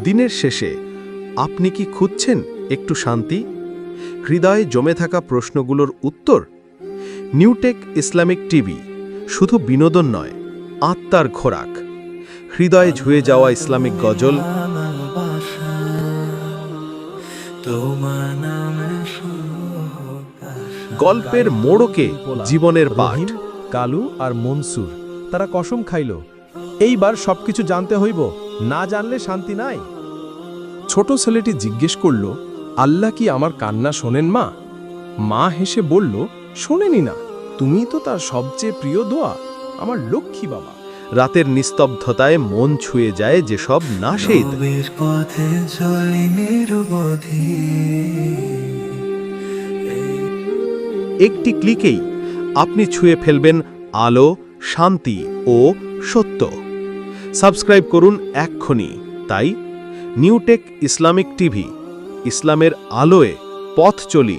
দিনের শেষে আপনি কি খুঁজছেন একটু শান্তি, হৃদয়ে জমে থাকা প্রশ্নগুলোর উত্তর? নিউটেক ইসলামিক টিভি শুধু বিনোদন নয়, আত্মার খোরাক। হৃদয়ে ঝুয়ে যাওয়া ইসলামিক গজল, গল্পের মোড়কে জীবনের পাঠ। কালু আর মনসুর তারা কসম খাইল, এইবার সবকিছু জানতে হইব, না জানলে শান্তি নাই। ছোট ছেলেটি জিজ্ঞেস করল, আল্লাহ কি আমার কান্না শোনেন মা? মা হেসে বলল, শোনেনি না, তুমি তো তার সবচেয়ে প্রিয় দোয়া, আমার লক্ষ্মী বাবা। রাতের নিস্তব্ধতায় মন ছুঁয়ে যায় যেসব নাশিদ। একটি ক্লিকেই আপনি ছুঁয়ে ফেলবেন আলো, শান্তি ও সত্য। সাবস্ক্রাইব করুন এক্ষুনি। তাই নিউটেক ইসলামিক টিভি, ইসলামের আলোয় পথ চলি।